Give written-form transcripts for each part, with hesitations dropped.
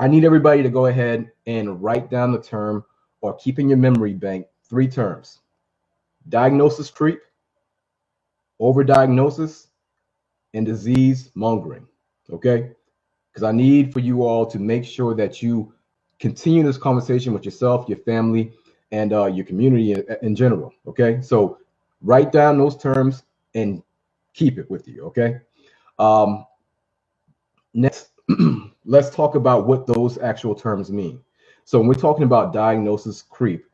I need everybody to go ahead and write down the term or keep in your memory bank 3 terms: diagnosis creep, overdiagnosis, and disease mongering. Okay? Because I need for you all to make sure that you continue this conversation with yourself, your family, and your community in general. Okay? So write down those terms and keep it with you. Okay? Um, Next, let's talk about what those actual terms mean. So when we're talking about diagnosis creep,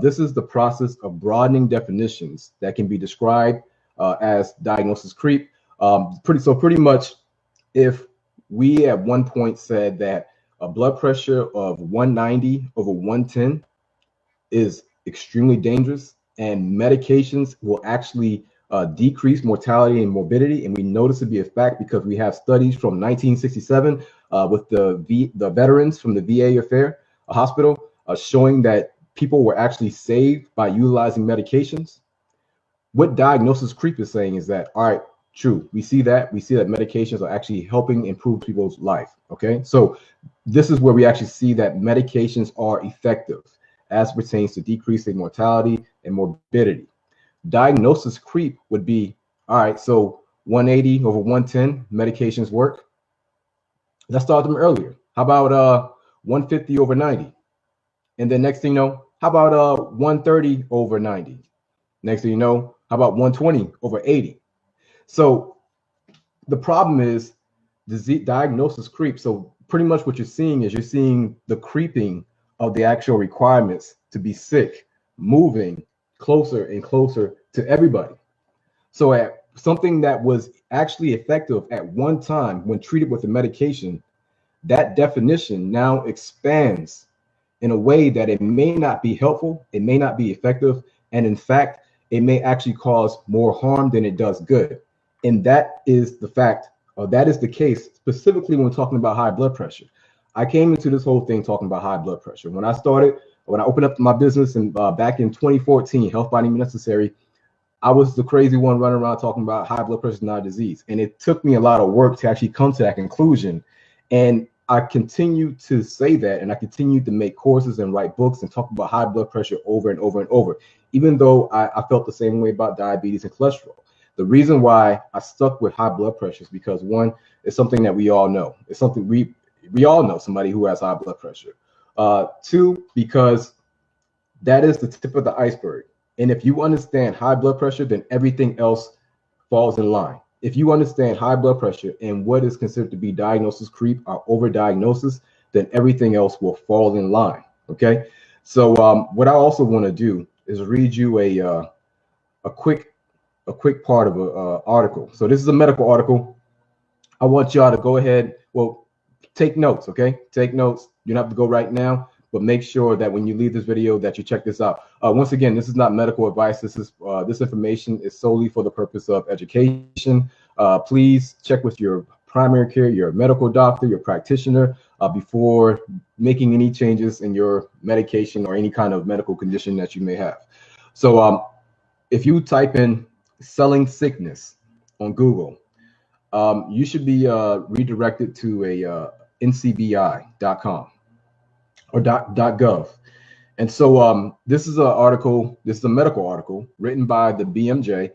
this is the process of broadening definitions that can be described as diagnosis creep. Pretty much, if we at one point said that a blood pressure of 190 over 110 is extremely dangerous, and medications will actually decrease mortality and morbidity. And we know this to be a fact because we have studies from 1967 with the veterans from the VA affair hospital showing that people were actually saved by utilizing medications. What diagnosis creep is saying is that, all right, true, we see that medications are actually helping improve people's life. Okay, so this is where we actually see that medications are effective as pertains to decreasing mortality and morbidity. Diagnosis creep would be, all right, so 180 over 110 medications work. Let's start them earlier. How about 150 over 90? And then next thing you know, how about 130 over 90? Next thing you know, how about 120 over 80? So the problem is disease diagnosis creep. So pretty much what you're seeing is you're seeing the creeping of the actual requirements to be sick, moving closer and closer to everybody. So at something that was actually effective at one time when treated with a medication, that definition now expands in a way that it may not be helpful, it may not be effective, and in fact, it may actually cause more harm than it does good. And that is the fact, or that is the case specifically when we're talking about high blood pressure. I came into this whole thing talking about high blood pressure. When I opened up my business and back in 2014, Health by Any Means Necessary, I was the crazy one running around talking about high blood pressure is not a disease. And it took me a lot of work to actually come to that conclusion. And I continue to say that, and I continue to make courses and write books and talk about high blood pressure over and over and over, even though I felt the same way about diabetes and cholesterol. The reason why I stuck with high blood pressure is because, one, it's something that we all know. It's something we all know somebody who has high blood pressure. Two, because that is the tip of the iceberg. And if you understand high blood pressure, then everything else falls in line. If you understand high blood pressure and what is considered to be diagnosis creep or overdiagnosis, then everything else will fall in line. Okay. So what I also want to do is read you a quick part of an article. So this is a medical article. I want y'all to go ahead. Well, take notes. Okay, take notes. You don't have to go right now, but make sure that when you leave this video that you check this out. Once again, this is not medical advice. This information is solely for the purpose of education. Please check with your primary care, your medical doctor, your practitioner before making any changes in your medication or any kind of medical condition that you may have. So if you type in selling sickness on Google, you should be redirected to a ncbi.com or .gov. And so this is an article, this is a medical article written by the BMJ,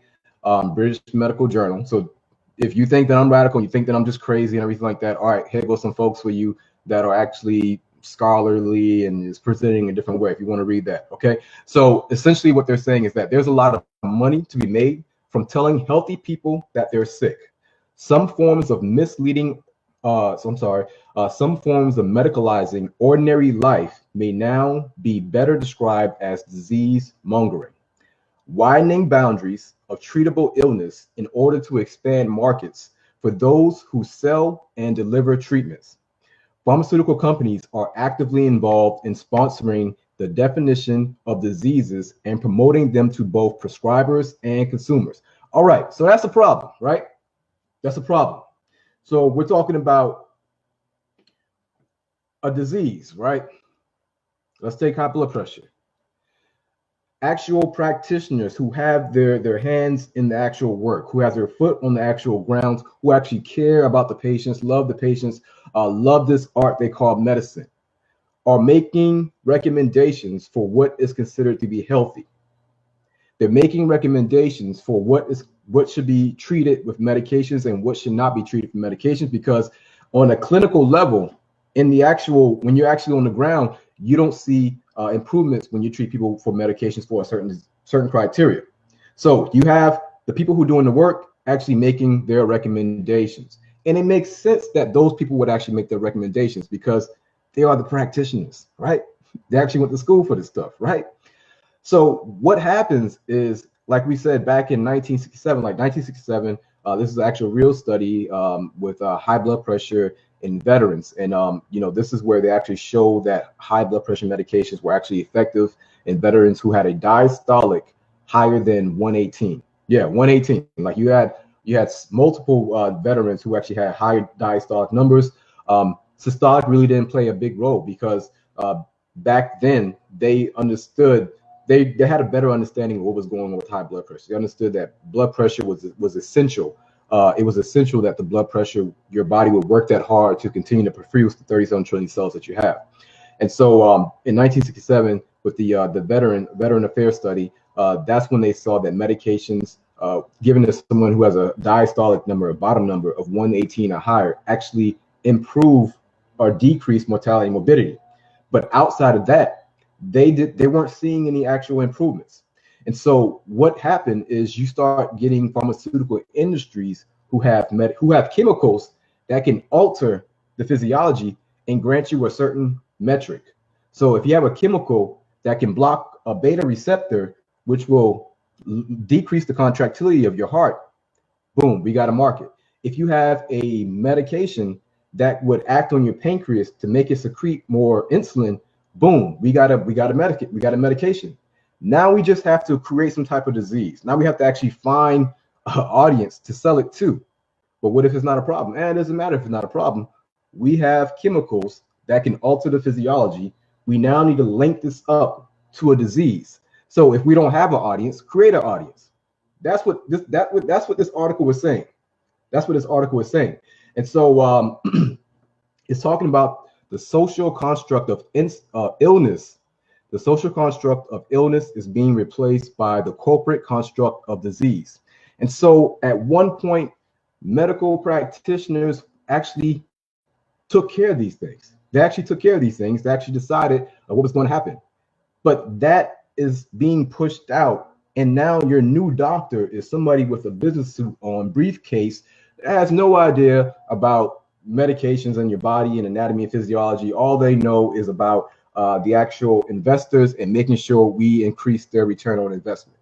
British Medical Journal. So if you think that I'm radical, you think that I'm just crazy and everything like that, all right, here goes some folks for you that are actually scholarly and is presenting a different way if you want to read that. Okay. So essentially what they're saying is that there's a lot of money to be made from telling healthy people that they're sick. Some forms of misleading, some forms of medicalizing ordinary life may now be better described as disease mongering, widening boundaries of treatable illness in order to expand markets for those who sell and deliver treatments. Pharmaceutical companies are actively involved in sponsoring the definition of diseases and promoting them to both prescribers and consumers. All right, so that's a problem, right? That's a problem. So we're talking about a disease, right? Let's take high blood pressure. actual practitioners who have their hands in the actual work, who has their foot on the actual grounds, who actually care about the patients, love the patients, love this art they call medicine, are making recommendations for what is considered to be healthy. They're making recommendations for what should be treated with medications and what should not be treated with medications, because on a clinical level, in the actual, when you're actually on the ground, you don't see improvements when you treat people for medications for a certain criteria. So you have the people who are doing the work actually making their recommendations, and it makes sense that those people would actually make their recommendations because they are the practitioners, right? They actually went to school for this stuff, right? So what happens is, like we said back in 1967, this is an actual real study with high blood pressure in veterans. And, this is where they actually show that high blood pressure medications were actually effective in veterans who had a diastolic higher than 118. Yeah, 118. Like you had multiple veterans who actually had high diastolic numbers. Systolic really didn't play a big role because back then they understood, they had a better understanding of what was going on with high blood pressure. They understood that blood pressure was essential. It was essential that the blood pressure, your body would work that hard to continue to perfuse the 37 trillion cells that you have. And so in 1967, with the Veteran Affairs study, that's when they saw that medications given to someone who has a diastolic number, a bottom number of 118 or higher, actually improve or decrease mortality and morbidity. But outside of that, they weren't seeing any actual improvements. And so what happened is you start getting pharmaceutical industries who have chemicals that can alter the physiology and grant you a certain metric. So if you have a chemical that can block a beta receptor, which will decrease the contractility of your heart, boom, we got a market. If you have a medication that would act on your pancreas to make it secrete more insulin, boom, we got a medication. Now we just have to create some type of disease. Now we have to actually find an audience to sell it to. But what if it's not a problem? And it doesn't matter if it's not a problem. We have chemicals that can alter the physiology. We now need to link this up to a disease. So if we don't have an audience, create an audience. That's what this article was saying. That's what this article is saying. And so it's talking about the social construct of illness. The social construct of illness is being replaced by the corporate construct of disease. And so at one point, medical practitioners actually took care of these things. They actually took care of these things. They actually decided what was going to happen. But that is being pushed out. And now your new doctor is somebody with a business suit on, briefcase, that has no idea about medications in your body and anatomy and physiology. All they know is about the actual investors and making sure we increase their return on investment.